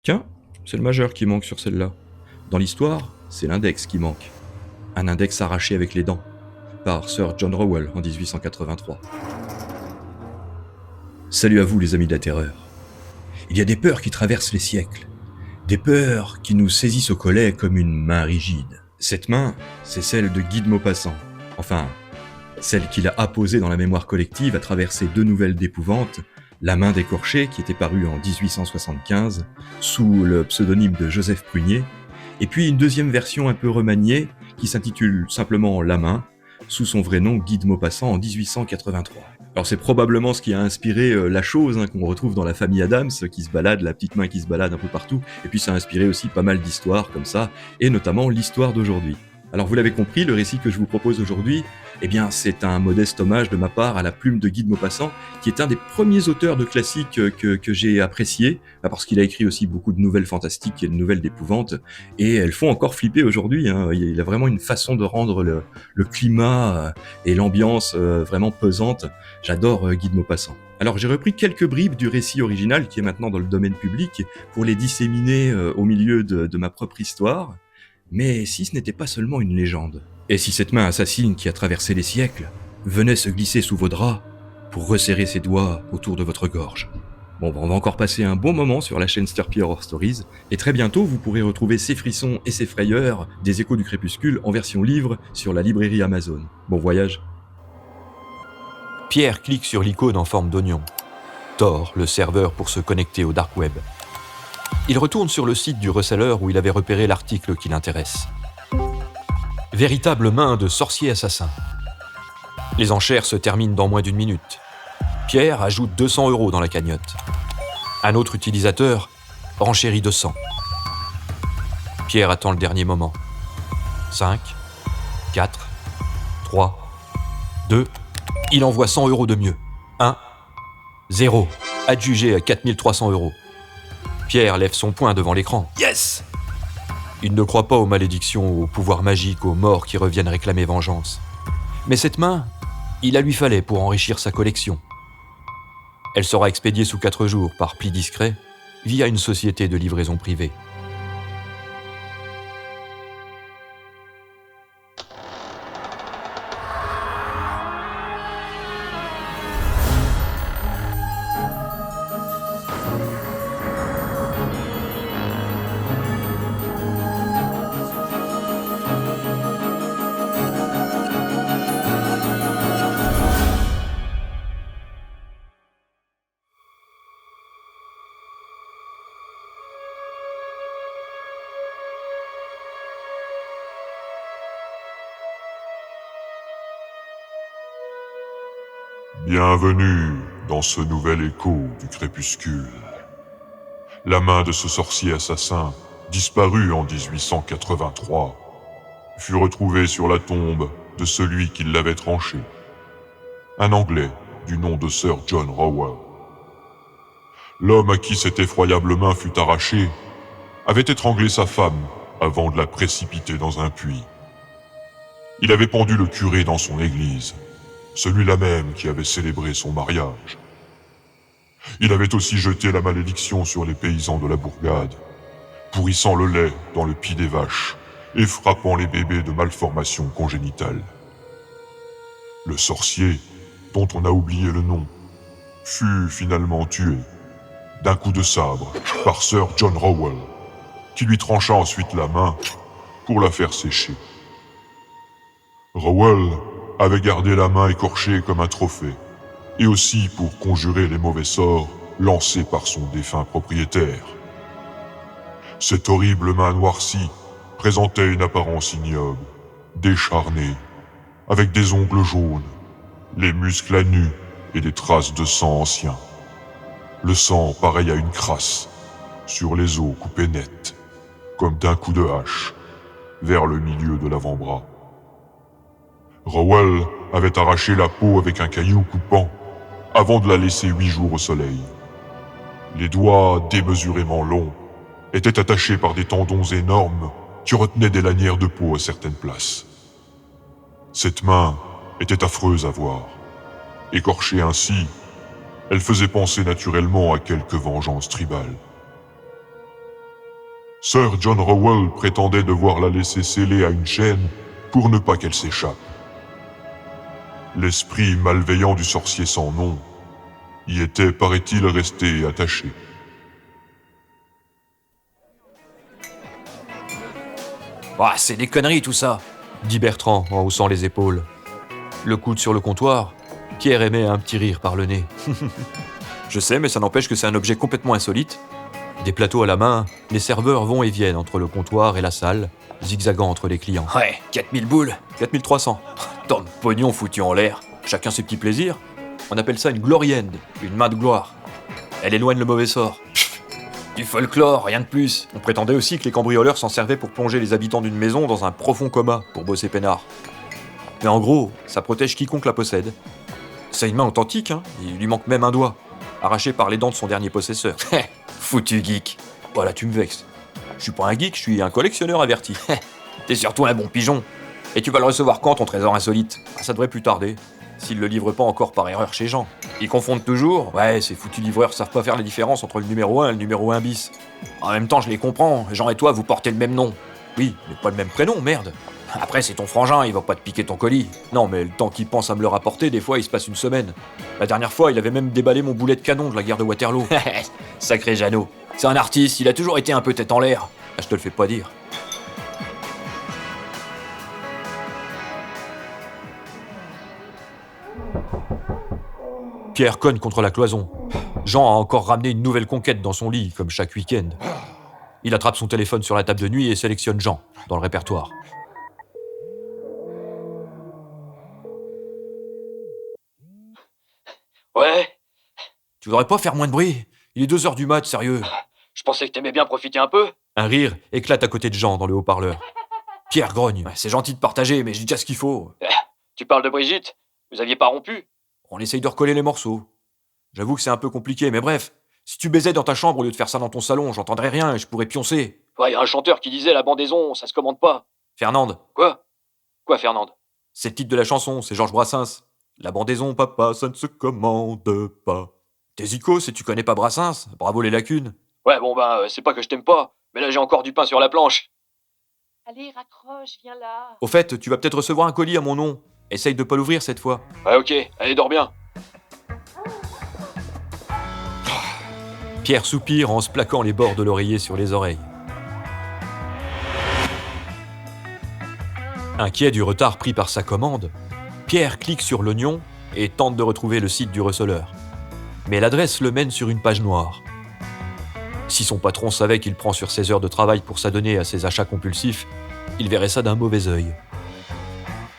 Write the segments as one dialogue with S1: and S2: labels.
S1: Tiens, c'est le majeur qui manque sur celle-là. Dans l'histoire, c'est l'index qui manque. Un index arraché avec les dents, par Sir John Rowell en 1883. Salut à vous les amis de la terreur. Il y a des peurs qui traversent les siècles. Des peurs qui nous saisissent au collet comme une main rigide. Cette main, c'est celle de Guy de Maupassant. Enfin, celle qu'il a apposée dans la mémoire collective à travers ces deux nouvelles d'épouvante, La main d'écorché, qui était parue en 1875, sous le pseudonyme de Joseph Prunier, et puis une deuxième version un peu remaniée, qui s'intitule simplement La main, sous son vrai nom Guy de Maupassant en 1883. Alors c'est probablement ce qui a inspiré la chose qu'on retrouve dans la famille Adams, qui se balade, la petite main qui se balade un peu partout, et puis ça a inspiré aussi pas mal d'histoires comme ça, et notamment l'histoire d'aujourd'hui. Alors vous l'avez compris, le récit que je vous propose aujourd'hui, eh bien c'est un modeste hommage de ma part à la plume de Guy de Maupassant, qui est un des premiers auteurs de classiques que j'ai apprécié, parce qu'il a écrit aussi beaucoup de nouvelles fantastiques et de nouvelles d'épouvante, et elles font encore flipper aujourd'hui. Il a vraiment une façon de rendre le climat et l'ambiance vraiment pesante. J'adore Guy de Maupassant. Alors j'ai repris quelques bribes du récit original qui est maintenant dans le domaine public pour les disséminer au milieu de ma propre histoire. Mais si ce n'était pas seulement une légende? Et si cette main assassine qui a traversé les siècles venait se glisser sous vos draps pour resserrer ses doigts autour de votre gorge? Bon, on va encore passer un bon moment sur la chaîne Sturpy Horror Stories, et très bientôt vous pourrez retrouver ces frissons et ces frayeurs des Échos du Crépuscule en version livre sur la librairie Amazon. Bon voyage.
S2: Pierre clique sur l'icône en forme d'oignon. Tor, le serveur pour se connecter au dark web. Il retourne sur le site du reseller où il avait repéré l'article qui l'intéresse. Véritable main de sorcier assassin. Les enchères se terminent dans moins d'une minute. Pierre ajoute 200 € dans la cagnotte. Un autre utilisateur renchérit 200. Pierre attend le dernier moment. 5, 4, 3, 2... Il envoie 100 € de mieux. 1, 0. Adjugé à 4300 €. Pierre lève son poing devant l'écran. Yes! Il ne croit pas aux malédictions, aux pouvoirs magiques, aux morts qui reviennent réclamer vengeance. Mais cette main, il la lui fallait pour enrichir sa collection. Elle sera expédiée sous 4 jours par pli discret via une société de livraison privée.
S3: Bienvenue dans ce nouvel écho du crépuscule. La main de ce sorcier assassin, disparu en 1883, fut retrouvée sur la tombe de celui qui l'avait tranché. Un Anglais du nom de Sir John Rowell. L'homme à qui cette effroyable main fut arrachée avait étranglé sa femme avant de la précipiter dans un puits. Il avait pendu le curé dans son église, celui-là même qui avait célébré son mariage. Il avait aussi jeté la malédiction sur les paysans de la bourgade, pourrissant le lait dans le pis des vaches et frappant les bébés de malformations congénitales. Le sorcier, dont on a oublié le nom, fut finalement tué d'un coup de sabre par Sir John Rowell, qui lui trancha ensuite la main pour la faire sécher. Rowell avait gardé la main écorchée comme un trophée, et aussi pour conjurer les mauvais sorts lancés par son défunt propriétaire. Cette horrible main noircie présentait une apparence ignoble, décharnée, avec des ongles jaunes, les muscles à nu et des traces de sang ancien. Le sang pareil à une crasse, sur les os coupés net, comme d'un coup de hache, vers le milieu de l'avant-bras. Rowell avait arraché la peau avec un caillou coupant avant de la laisser 8 jours au soleil. Les doigts démesurément longs étaient attachés par des tendons énormes qui retenaient des lanières de peau à certaines places. Cette main était affreuse à voir. Écorchée ainsi, elle faisait penser naturellement à quelque vengeance tribale. Sir John Rowell prétendait devoir la laisser scellée à une chaîne pour ne pas qu'elle s'échappe. L'esprit malveillant du sorcier sans nom y était, paraît-il, resté attaché.
S2: Ah, c'est des conneries tout ça, dit Bertrand en haussant les épaules. Le coude sur le comptoir, Pierre émet un petit rire par le nez. Je sais, mais ça n'empêche que c'est un objet complètement insolite. Des plateaux à la main, les serveurs vont et viennent entre le comptoir et la salle, zigzagant entre les clients. Ouais, 4000 boules, 4300. Tant de pognon foutu en l'air, chacun ses petits plaisirs. On appelle ça une glory end, une main de gloire. Elle éloigne le mauvais sort. Du folklore, rien de plus. On prétendait aussi que les cambrioleurs s'en servaient pour plonger les habitants d'une maison dans un profond coma pour bosser peinard. Mais en gros, ça protège quiconque la possède. C'est une main authentique, hein. Il lui manque même un doigt, arraché par les dents de son dernier possesseur. Foutu geek. Voilà, tu me vexes. Je suis pas un geek, je suis un collectionneur averti. T'es surtout un bon pigeon. Et tu vas le recevoir quand, ton trésor insolite? Ça devrait plus tarder. S'ils le livrent pas encore par erreur chez Jean. Ils confondent toujours. Ouais, ces foutus livreurs savent pas faire la différence entre le numéro 1 et le numéro 1 bis. En même temps, je les comprends. Jean et toi, vous portez le même nom. Oui, mais pas le même prénom, merde. Après, c'est ton frangin, il va pas te piquer ton colis. Non, mais le temps qu'il pense à me le rapporter, des fois, il se passe une semaine. La dernière fois, il avait même déballé mon boulet de canon de la guerre de Waterloo. Sacré Jeannot. C'est un artiste, il a toujours été un peu tête en l'air. Je te le fais pas dire. Pierre cogne contre la cloison. Jean a encore ramené une nouvelle conquête dans son lit, comme chaque week-end. Il attrape son téléphone sur la table de nuit et sélectionne Jean, dans le répertoire. Ouais. Tu voudrais pas faire moins de bruit? Il est 2h du mat', sérieux. Je pensais que t'aimais bien profiter un peu. Un rire éclate à côté de Jean dans le haut-parleur. Pierre grogne. Ouais, c'est gentil de partager, mais j'ai déjà ce qu'il faut. Tu parles de Brigitte? Vous aviez pas rompu? On essaye de recoller les morceaux. J'avoue que c'est un peu compliqué, mais bref. Si tu baisais dans ta chambre au lieu de faire ça dans ton salon, j'entendrais rien et je pourrais pioncer. Ouais, y a un chanteur qui disait la bandaison, ça se commande pas. Fernande. Quoi? Quoi, Fernande? C'est le titre de la chanson, c'est Georges Brassens. La bandaison, papa, ça ne se commande pas. T'es zico si tu connais pas Brassens, bravo les lacunes. Ouais, bon c'est pas que je t'aime pas, mais là j'ai encore du pain sur la planche.
S4: Allez, raccroche, viens là.
S2: Au fait, tu vas peut-être recevoir un colis à mon nom. Essaye de pas l'ouvrir cette fois. Ouais, ok, allez, dors bien. Pierre soupire en se plaquant les bords de l'oreiller sur les oreilles. Inquiet du retard pris par sa commande, Pierre clique sur l'oignon et tente de retrouver le site du receleur. Mais l'adresse le mène sur une page noire. Si son patron savait qu'il prend sur ses heures de travail pour s'adonner à ses achats compulsifs, il verrait ça d'un mauvais œil.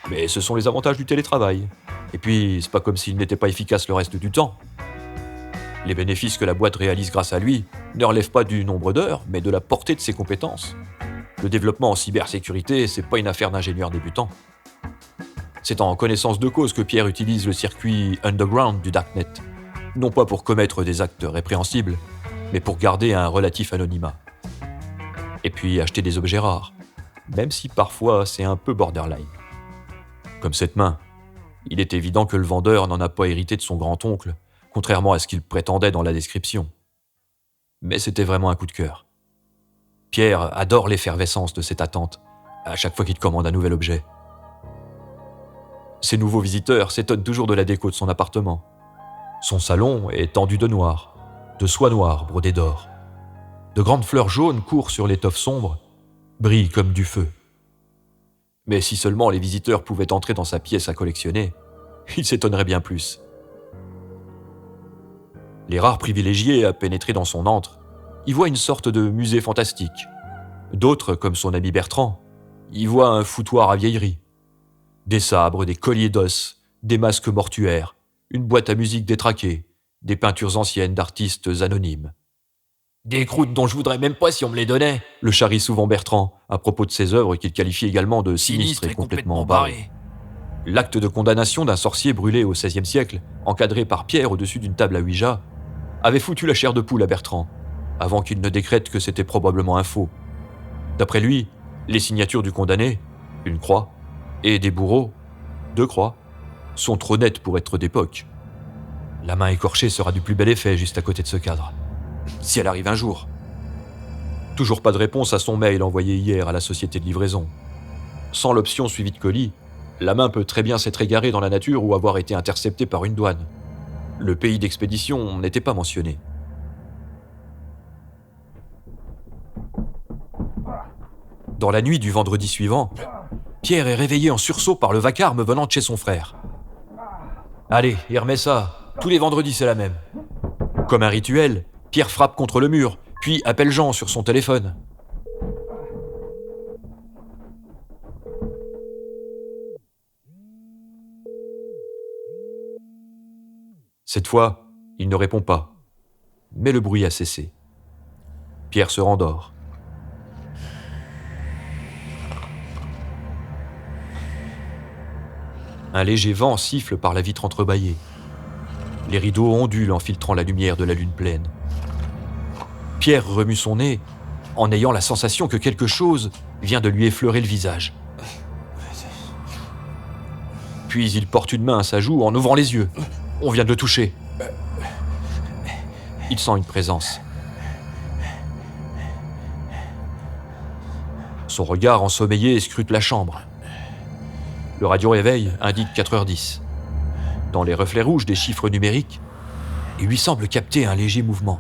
S2: Mais ce sont les avantages du télétravail. Et puis, c'est pas comme s'il n'était pas efficace le reste du temps. Les bénéfices que la boîte réalise grâce à lui ne relèvent pas du nombre d'heures, mais de la portée de ses compétences. Le développement en cybersécurité, c'est pas une affaire d'ingénieur débutant. C'est en connaissance de cause que Pierre utilise le circuit underground du Darknet. Non pas pour commettre des actes répréhensibles, mais pour garder un relatif anonymat. Et puis acheter des objets rares, même si parfois c'est un peu borderline. Comme cette main, il est évident que le vendeur n'en a pas hérité de son grand-oncle, contrairement à ce qu'il prétendait dans la description. Mais c'était vraiment un coup de cœur. Pierre adore l'effervescence de cette attente, à chaque fois qu'il commande un nouvel objet. Ses nouveaux visiteurs s'étonnent toujours de la déco de son appartement. Son salon est tendu de noir, de soie noire brodée d'or. De grandes fleurs jaunes courent sur l'étoffe sombre, brillent comme du feu. Mais si seulement les visiteurs pouvaient entrer dans sa pièce à collectionner, ils s'étonneraient bien plus. Les rares privilégiés à pénétrer dans son antre y voient une sorte de musée fantastique. D'autres, comme son ami Bertrand, y voient un foutoir à vieilleries. Des sabres, des colliers d'os, des masques mortuaires, une boîte à musique détraquée, des peintures anciennes d'artistes anonymes. Des croûtes dont je voudrais même pas si on me les donnait, le charrie souvent Bertrand, à propos de ses œuvres qu'il qualifie également de sinistres et complètement barrées. L'acte de condamnation d'un sorcier brûlé au XVIe siècle, encadré par Pierre au-dessus d'une table à Ouija, avait foutu la chair de poule à Bertrand, avant qu'il ne décrète que c'était probablement un faux. D'après lui, les signatures du condamné, une croix, et des bourreaux, 2 croix, sont trop nettes pour être d'époque. La main écorchée sera du plus bel effet juste à côté de ce cadre. Si elle arrive un jour. Toujours pas de réponse à son mail envoyé hier à la société de livraison. Sans l'option suivi de colis, la main peut très bien s'être égarée dans la nature ou avoir été interceptée par une douane. Le pays d'expédition n'était pas mentionné. Dans la nuit du vendredi suivant, Pierre est réveillé en sursaut par le vacarme venant de chez son frère. « Allez, il remet ça. Tous les vendredis, c'est la même. » Comme un rituel, Pierre frappe contre le mur, puis appelle Jean sur son téléphone. Cette fois, il ne répond pas, mais le bruit a cessé. Pierre se rendort. Un léger vent siffle par la vitre entrebâillée. Les rideaux ondulent en filtrant la lumière de la lune pleine. Pierre remue son nez en ayant la sensation que quelque chose vient de lui effleurer le visage. Puis il porte une main à sa joue en ouvrant les yeux. On vient de le toucher. Il sent une présence. Son regard ensommeillé scrute la chambre. Le radio-réveil indique 4h10. Dans les reflets rouges des chiffres numériques, il lui semble capter un léger mouvement.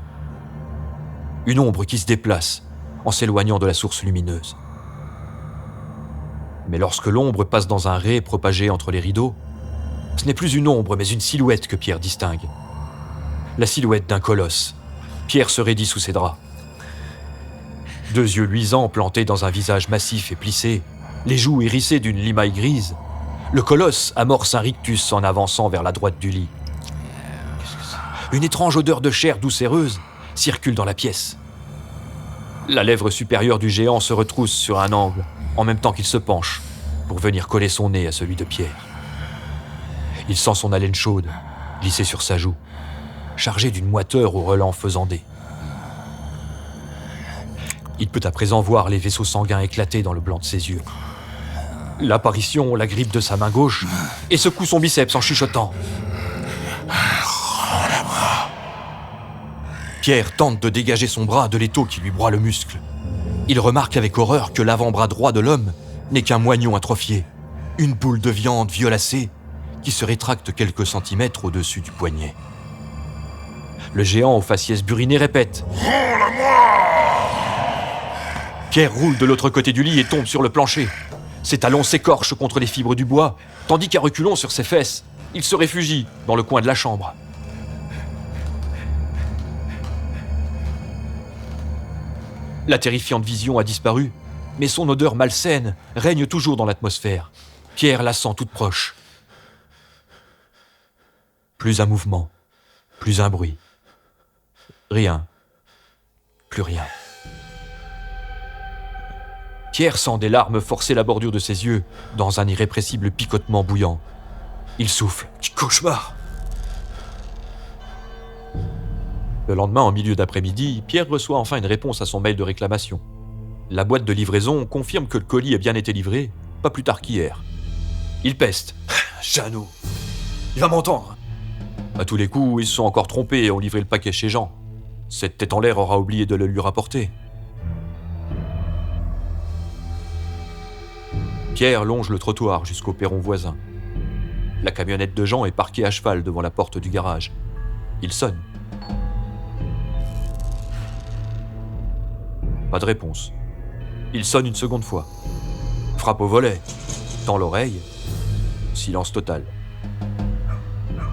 S2: Une ombre qui se déplace en s'éloignant de la source lumineuse. Mais lorsque l'ombre passe dans un ray propagé entre les rideaux, ce n'est plus une ombre mais une silhouette que Pierre distingue. La silhouette d'un colosse. Pierre se raidit sous ses draps. 2 yeux luisants plantés dans un visage massif et plissé, les joues hérissées d'une limaille grise, le colosse amorce un rictus en avançant vers la droite du lit. Une étrange odeur de chair doucereuse circule dans la pièce. La lèvre supérieure du géant se retrousse sur un angle, en même temps qu'il se penche, pour venir coller son nez à celui de Pierre. Il sent son haleine chaude glisser sur sa joue, chargée d'une moiteur au relent faisandé. Il peut à présent voir les vaisseaux sanguins éclater dans le blanc de ses yeux. L'apparition la grippe de sa main gauche et secoue son biceps en chuchotant. Pierre tente de dégager son bras de l'étau qui lui broie le muscle. Il remarque avec horreur que l'avant-bras droit de l'homme n'est qu'un moignon atrophié, une boule de viande violacée qui se rétracte quelques centimètres au-dessus du poignet. Le géant au faciès buriné répète « Pierre roule de l'autre côté du lit et tombe sur le plancher. Ses talons s'écorchent contre les fibres du bois, tandis qu'à reculons sur ses fesses, il se réfugie dans le coin de la chambre. La terrifiante vision a disparu, mais son odeur malsaine règne toujours dans l'atmosphère. Pierre la sent toute proche. Plus un mouvement, plus un bruit. Rien. Plus rien. Pierre sent des larmes forcer la bordure de ses yeux dans un irrépressible picotement bouillant. Il souffle. Quel cauchemar! Le lendemain, en milieu d'après-midi, Pierre reçoit enfin une réponse à son mail de réclamation. La boîte de livraison confirme que le colis a bien été livré, pas plus tard qu'hier. Il peste. Jeannot, il va m'entendre. À tous les coups, ils se sont encore trompés et ont livré le paquet chez Jean. Cette tête en l'air aura oublié de le lui rapporter. Pierre longe le trottoir jusqu'au perron voisin. La camionnette de Jean est parquée à cheval devant la porte du garage. Il sonne. Pas de réponse. Il sonne une seconde fois. Frappe au volet. Tend l'oreille. Silence total.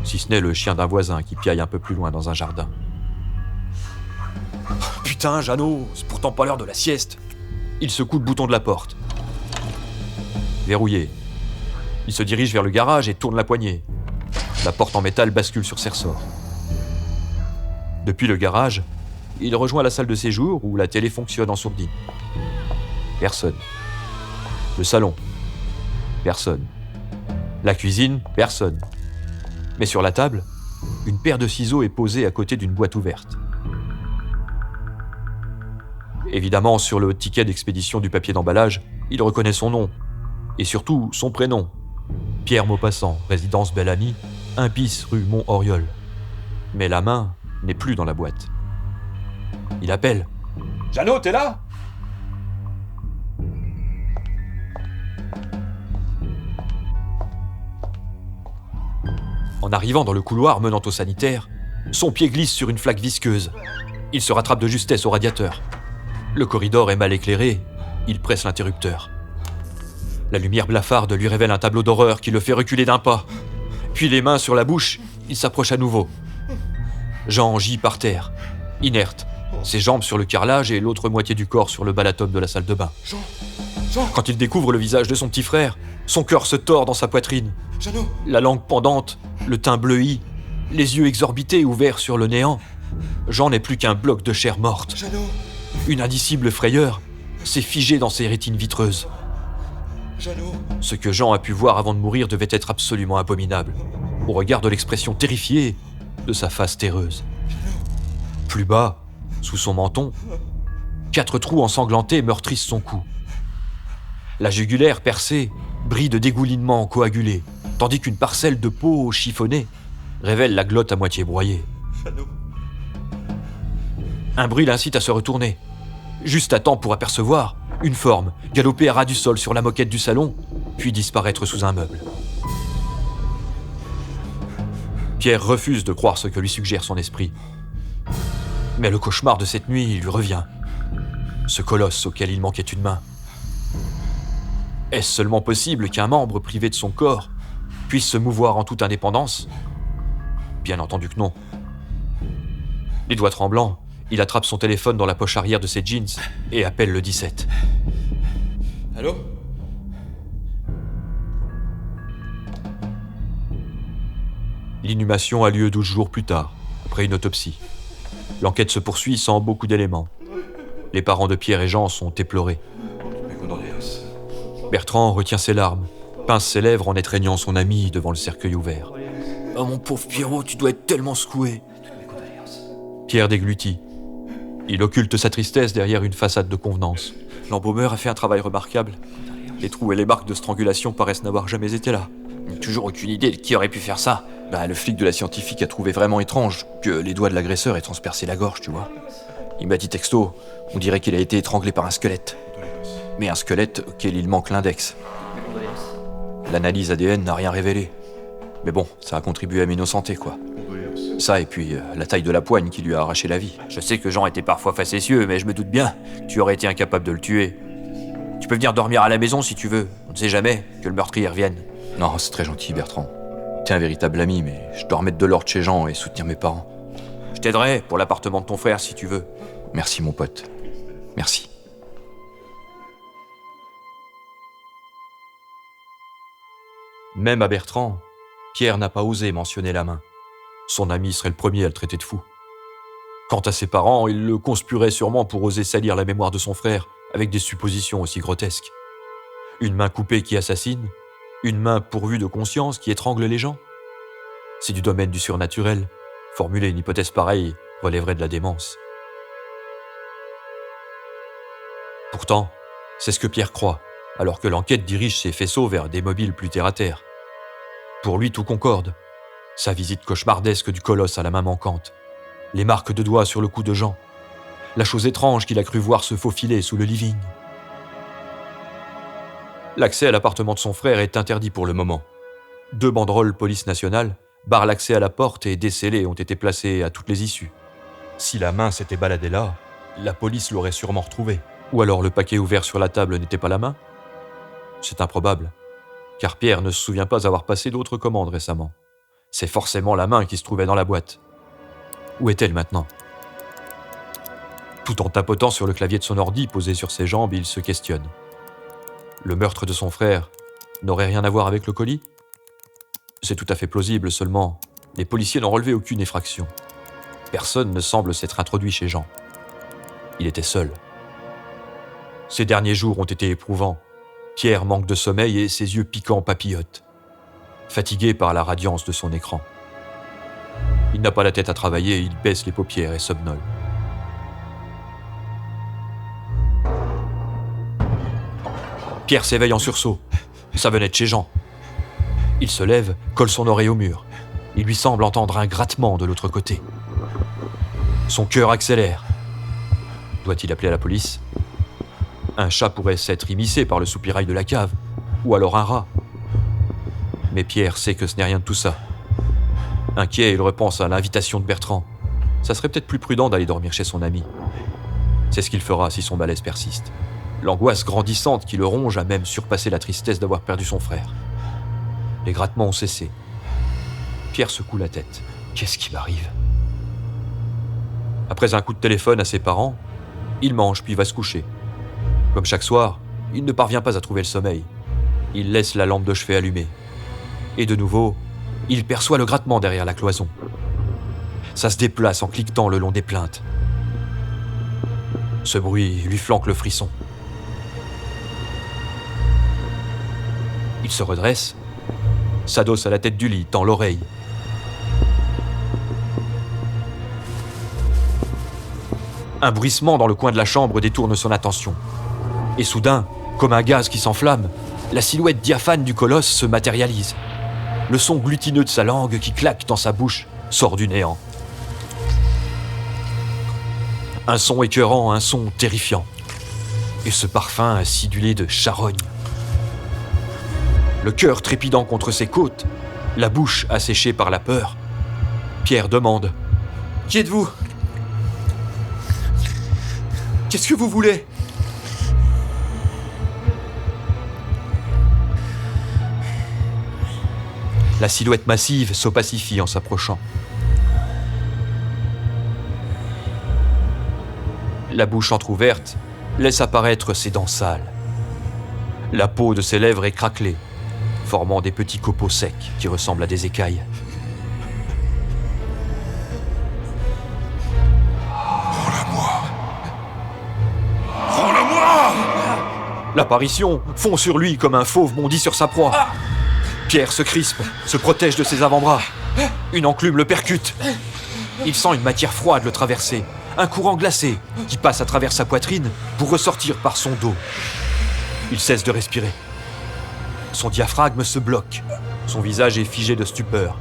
S2: Si ce n'est le chien d'un voisin qui piaille un peu plus loin dans un jardin. Putain, Jeannot, c'est pourtant pas l'heure de la sieste. Il secoue le bouton de la porte. Verrouillé. Il se dirige vers le garage et tourne la poignée. La porte en métal bascule sur ses ressorts. Depuis le garage, il rejoint la salle de séjour où la télé fonctionne en sourdine. Personne. Le salon. Personne. La cuisine. Personne. Mais sur la table, une paire de ciseaux est posée à côté d'une boîte ouverte. Évidemment, sur le ticket d'expédition du papier d'emballage, il reconnaît son nom. Et surtout, son prénom. Pierre Maupassant, résidence Belle-Amie, 1 bis rue Mont-Oriol. Mais la main n'est plus dans la boîte. Il appelle. « Jeannot, t'es là ? En arrivant dans le couloir menant au sanitaire, son pied glisse sur une flaque visqueuse. Il se rattrape de justesse au radiateur. Le corridor est mal éclairé, il presse l'interrupteur. La lumière blafarde lui révèle un tableau d'horreur qui le fait reculer d'un pas. Puis les mains sur la bouche, il s'approche à nouveau. Jean gît par terre, inerte, ses jambes sur le carrelage et l'autre moitié du corps sur le balatum de la salle de bain. Quand il découvre le visage de son petit frère, son cœur se tord dans sa poitrine. La langue pendante, le teint bleui, les yeux exorbités ouverts sur le néant. Jean n'est plus qu'un bloc de chair morte. Une indicible frayeur s'est figée dans ses rétines vitreuses. Ce que Jean a pu voir avant de mourir devait être absolument abominable, au regard de l'expression terrifiée de sa face terreuse. Plus bas, sous son menton, 4 trous ensanglantés meurtrissent son cou. La jugulaire percée brille de dégoulinements coagulés, tandis qu'une parcelle de peau chiffonnée révèle la glotte à moitié broyée. Un bruit l'incite à se retourner, juste à temps pour apercevoir une forme galoper à ras du sol sur la moquette du salon, puis disparaître sous un meuble. Pierre refuse de croire ce que lui suggère son esprit. Mais le cauchemar de cette nuit lui revient. Ce colosse auquel il manquait une main. Est-ce seulement possible qu'un membre privé de son corps puisse se mouvoir en toute indépendance ? Bien entendu que non. Les doigts tremblants, il attrape son téléphone dans la poche arrière de ses jeans et appelle le 17.
S1: Allô ?
S2: L'inhumation a lieu 12 jours plus tard, après une autopsie. L'enquête se poursuit sans beaucoup d'éléments. Les parents de Pierre et Jean sont éplorés.
S1: Mes condoléances.
S2: Bertrand retient ses larmes, pince ses lèvres en étreignant son ami devant le cercueil ouvert. « Oh mon pauvre Pierrot, tu dois être tellement secoué !» Pierre déglutit. Il occulte sa tristesse derrière une façade de convenance. L'embaumeur a fait un travail remarquable. Les trous et les marques de strangulation paraissent n'avoir jamais été là. Toujours aucune idée de qui aurait pu faire ça. Le flic de la scientifique a trouvé vraiment étrange que les doigts de l'agresseur aient transpercé la gorge, tu vois. Il m'a dit texto, on dirait qu'il a été étranglé par un squelette. Mais un squelette auquel il manque l'index. L'analyse ADN n'a rien révélé. Mais bon, ça a contribué à m'innocenter, quoi. Ça et puis la taille de la poigne qui lui a arraché la vie. Je sais que Jean était parfois facétieux, mais je me doute bien que tu aurais été incapable de le tuer. Tu peux venir dormir à la maison si tu veux. On ne sait jamais que le meurtrier revienne. Non, c'est très gentil, Bertrand. T'es un véritable ami, mais je dois remettre de l'ordre chez Jean et soutenir mes parents. Je t'aiderai pour l'appartement de ton frère si tu veux. Merci, mon pote. Merci. Même à Bertrand, Pierre n'a pas osé mentionner la main. Son ami serait le premier à le traiter de fou. Quant à ses parents, ils le conspiraient sûrement pour oser salir la mémoire de son frère avec des suppositions aussi grotesques. Une main coupée qui assassine, une main pourvue de conscience qui étrangle les gens. C'est du domaine du surnaturel. Formuler une hypothèse pareille relèverait de la démence. Pourtant, c'est ce que Pierre croit, alors que l'enquête dirige ses faisceaux vers des mobiles plus terre-à-terre. Pour lui, tout concorde. Sa visite cauchemardesque du colosse à la main manquante, les marques de doigts sur le cou de Jean, la chose étrange qu'il a cru voir se faufiler sous le living. L'accès à l'appartement de son frère est interdit pour le moment. 2 banderoles police nationale barrent l'accès à la porte et des scellés ont été placés à toutes les issues. Si la main s'était baladée là, la police l'aurait sûrement retrouvée. Ou alors le paquet ouvert sur la table n'était pas la main ? C'est improbable, car Pierre ne se souvient pas avoir passé d'autres commandes récemment. C'est forcément la main qui se trouvait dans la boîte. Où est-elle maintenant ? Tout en tapotant sur le clavier de son ordi posé sur ses jambes, il se questionne. Le meurtre de son frère n'aurait rien à voir avec le colis ? C'est tout à fait plausible, seulement les policiers n'ont relevé aucune effraction. Personne ne semble s'être introduit chez Jean. Il était seul. Ces derniers jours ont été éprouvants. Pierre manque de sommeil et ses yeux piquants papillotent, fatigué par la radiance de son écran. Il n'a pas la tête à travailler, il baisse les paupières et somnole. Pierre s'éveille en sursaut. Ça venait de chez Jean. Il se lève, colle son oreille au mur. Il lui semble entendre un grattement de l'autre côté. Son cœur accélère. Doit-il appeler la police ? Un chat pourrait s'être immiscé par le soupirail de la cave, ou alors un rat. Mais Pierre sait que ce n'est rien de tout ça. Inquiet, il repense à l'invitation de Bertrand. Ça serait peut-être plus prudent d'aller dormir chez son ami. C'est ce qu'il fera si son malaise persiste. L'angoisse grandissante qui le ronge a même surpassé la tristesse d'avoir perdu son frère. Les grattements ont cessé. Pierre secoue la tête. Qu'est-ce qui m'arrive ? Après un coup de téléphone à ses parents, il mange puis va se coucher. Comme chaque soir, il ne parvient pas à trouver le sommeil. Il laisse la lampe de chevet allumée. Et de nouveau, il perçoit le grattement derrière la cloison. Ça se déplace en cliquetant le long des plaintes. Ce bruit lui flanque le frisson. Il se redresse, s'adosse à la tête du lit, tend l'oreille. Un bruissement dans le coin de la chambre détourne son attention. Et soudain, comme un gaz qui s'enflamme, la silhouette diaphane du colosse se matérialise. Le son glutineux de sa langue qui claque dans sa bouche sort du néant. Un son écœurant, un son terrifiant. Et ce parfum acidulé de charogne. Le cœur trépidant contre ses côtes, la bouche asséchée par la peur, Pierre demande « Qui êtes-vous ? Qu'est-ce que vous voulez ?» La silhouette massive s'opacifie en s'approchant. La bouche entr'ouverte laisse apparaître ses dents sales. La peau de ses lèvres est craquelée, formant des petits copeaux secs qui ressemblent à des écailles.
S3: Rends-la-moi!
S2: L'apparition fond sur lui comme un fauve bondit sur sa proie. Pierre se crispe, se protège de ses avant-bras. Une enclume le percute. Il sent une matière froide le traverser, un courant glacé qui passe à travers sa poitrine pour ressortir par son dos. Il cesse de respirer. Son diaphragme se bloque. Son visage est figé de stupeur.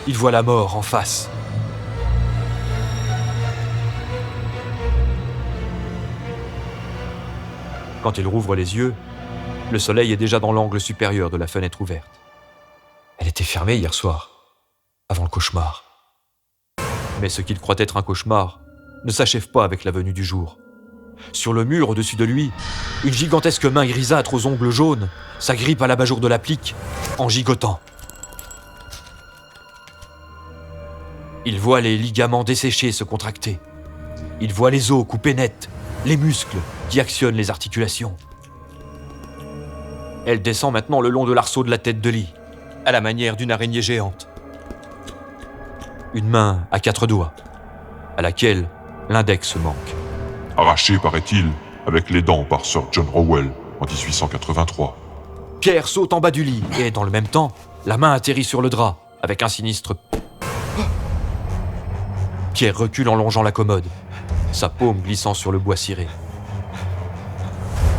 S2: Il voit la mort en face. Quand il rouvre les yeux, le soleil est déjà dans l'angle supérieur de la fenêtre ouverte. Elle était fermée hier soir, avant le cauchemar. Mais ce qu'il croit être un cauchemar ne s'achève pas avec la venue du jour. Sur le mur au-dessus de lui, une gigantesque main grisâtre aux ongles jaunes s'agrippe à l'abat-jour de l'applique en gigotant. Il voit les ligaments desséchés se contracter. Il voit les os coupés nets, les muscles qui actionnent les articulations. Elle descend maintenant le long de l'arceau de la tête de lit, à la manière d'une araignée géante. Une main à 4 doigts, à laquelle l'index manque.
S3: Arraché, paraît-il, avec les dents par Sir John Rowell en 1883.
S2: Pierre saute en bas du lit et, dans le même temps, la main atterrit sur le drap, avec un sinistre... Pierre recule en longeant la commode, sa paume glissant sur le bois ciré.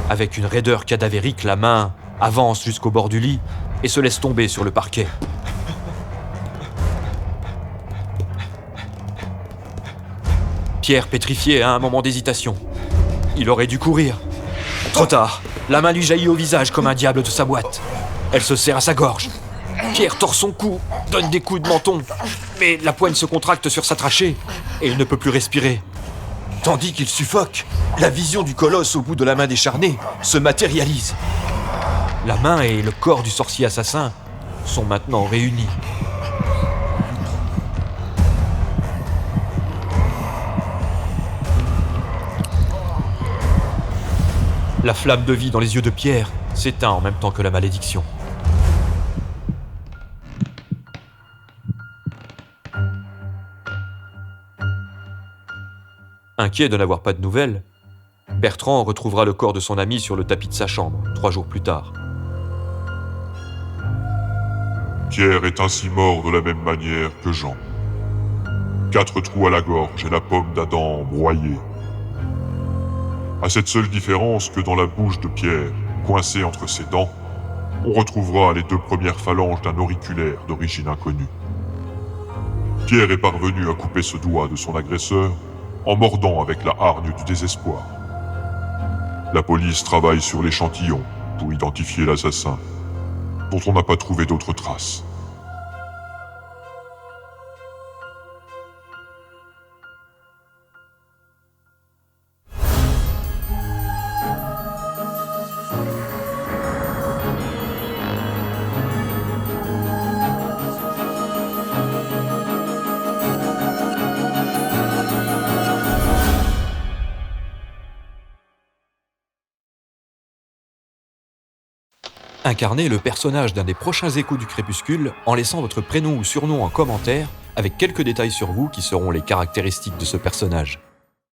S2: Avec une raideur cadavérique, la main avance jusqu'au bord du lit et se laisse tomber sur le parquet. Pierre, pétrifié, a un moment d'hésitation. Il aurait dû courir. Trop tard, la main lui jaillit au visage comme un diable de sa boîte. Elle se serre à sa gorge. Pierre tord son cou, donne des coups de menton, mais la poigne se contracte sur sa trachée et il ne peut plus respirer. Tandis qu'il suffoque, la vision du colosse au bout de la main décharnée se matérialise. La main et le corps du sorcier assassin sont maintenant réunis. La flamme de vie dans les yeux de Pierre s'éteint en même temps que la malédiction. Inquiet de n'avoir pas de nouvelles, Bertrand retrouvera le corps de son ami sur le tapis de sa chambre, 3 jours plus tard.
S3: Pierre est ainsi mort de la même manière que Jean. 4 trous à la gorge et la pomme d'Adam broyée. À cette seule différence que dans la bouche de Pierre, coincée entre ses dents, on retrouvera les 2 premières phalanges d'un auriculaire d'origine inconnue. Pierre est parvenu à couper ce doigt de son agresseur en mordant avec la hargne du désespoir. La police travaille sur l'échantillon pour identifier l'assassin, dont on n'a pas trouvé d'autres traces.
S2: Incarnez le personnage d'un des prochains échos du crépuscule en laissant votre prénom ou surnom en commentaire avec quelques détails sur vous qui seront les caractéristiques de ce personnage.